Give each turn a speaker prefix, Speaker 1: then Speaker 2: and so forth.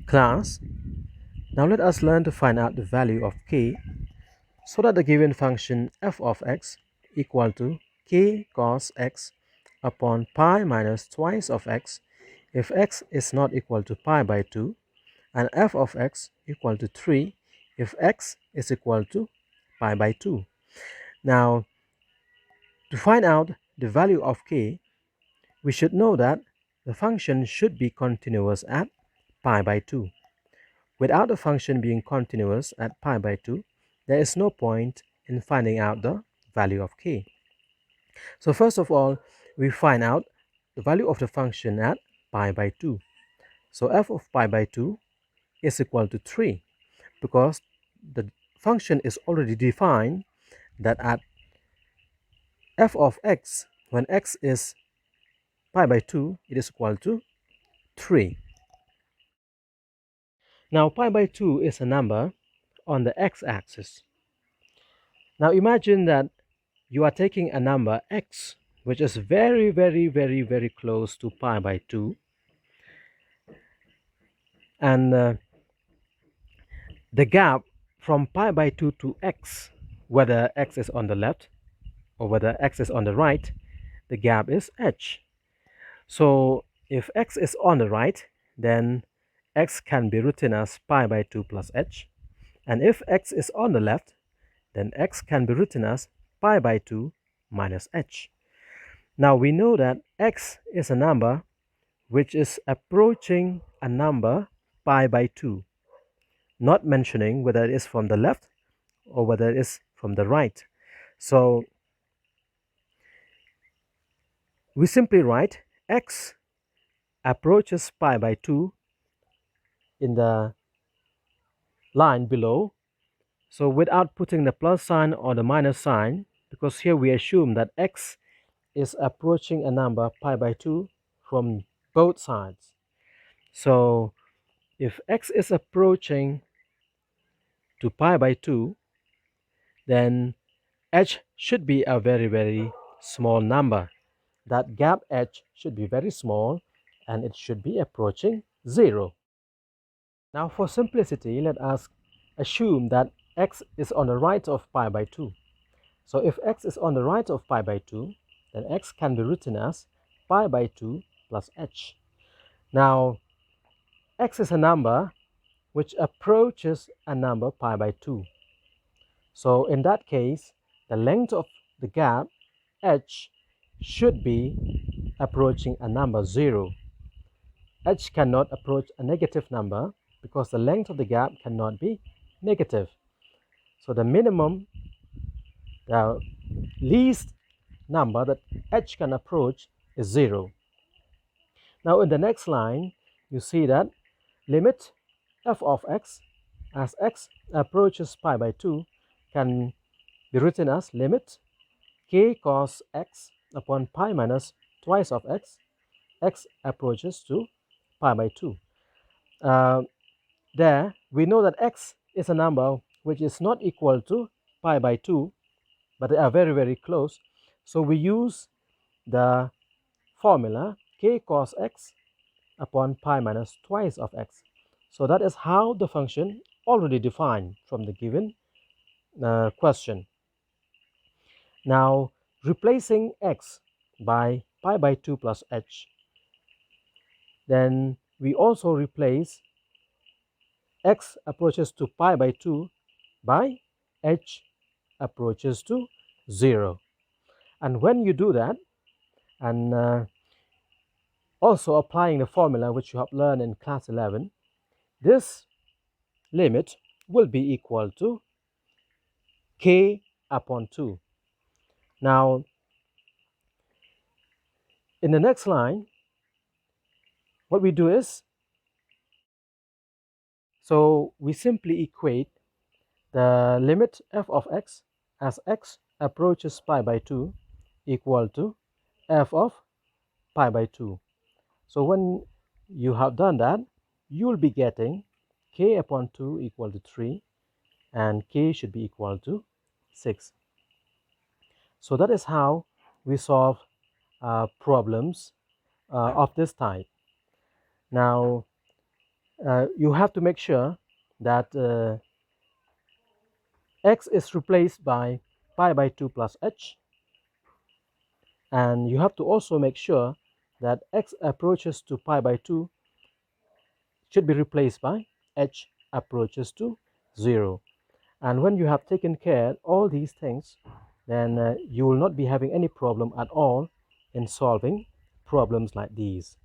Speaker 1: Class, now let us learn to find out the value of k so that the given function f of x equal to k cos x upon pi minus twice of x if x is not equal to pi by 2, and f of x equal to 3 if x is equal to pi by 2. Now, to find out the value of k, we should know that the function should be continuous at pi by 2. Without the function being continuous at pi by 2, there is no point in finding out the value of k. So first of all, we find out the value of the function at pi by 2. So f of pi by 2 is equal to 3 because the function is already defined that at f of x, when x is pi by 2, it is equal to 3. Now pi by 2 is a number on the x-axis. Now imagine that you are taking a number x which is very close to pi by 2, and the gap from pi by 2 to x, whether x is on the left or whether x is on the right, the gap is h. So if x is on the right, then x can be written as pi by 2 plus h, and if x is on the left, then x can be written as pi by 2 minus h. Now we know that x is a number which is approaching a number pi by 2, not mentioning whether it is from the left or whether it is from the right. So we simply write x approaches pi by 2 in the line below. So without putting the plus sign or the minus sign, because here we assume that x is approaching a number pi by 2 from both sides. So if x is approaching to pi by 2, then h should be a very small number. That gap h should be very small and it should be approaching 0. Now for simplicity, let us assume that x is on the right of pi by 2. So if x is on the right of pi by 2, then x can be written as pi by 2 plus h. Now, x is a number which approaches a number pi by 2. So in that case, the length of the gap, h, should be approaching a number 0. H cannot approach a negative number because the length of the gap cannot be negative. So the minimum, the least number that h can approach is 0. Now in the next line, you see that limit f of x as x approaches pi by 2 can be written as limit k cos x upon pi minus twice of x, x approaches to pi by 2. There, we know that x is a number which is not equal to pi by 2, but they are very close. So we use the formula k cos x upon pi minus twice of x. So that is how the function already defined from the given question. Now, replacing x by pi by 2 plus h, then we also replace x approaches to pi by 2 by h approaches to 0. And when you do that, and also applying the formula which you have learned in class 11, this limit will be equal to k upon 2. Now, in the next line, what we do is, so we simply equate the limit f of x as x approaches pi by 2 equal to f of pi by 2. So when you have done that, you will be getting k upon 2 equal to 3 and k should be equal to 6. So that is how we solve problems of this type. Now, you have to make sure that x is replaced by pi by 2 plus h, and you have to also make sure that x approaches to pi by 2 should be replaced by h approaches to 0. And when you have taken care of all these things, then you will not be having any problem at all in solving problems like these.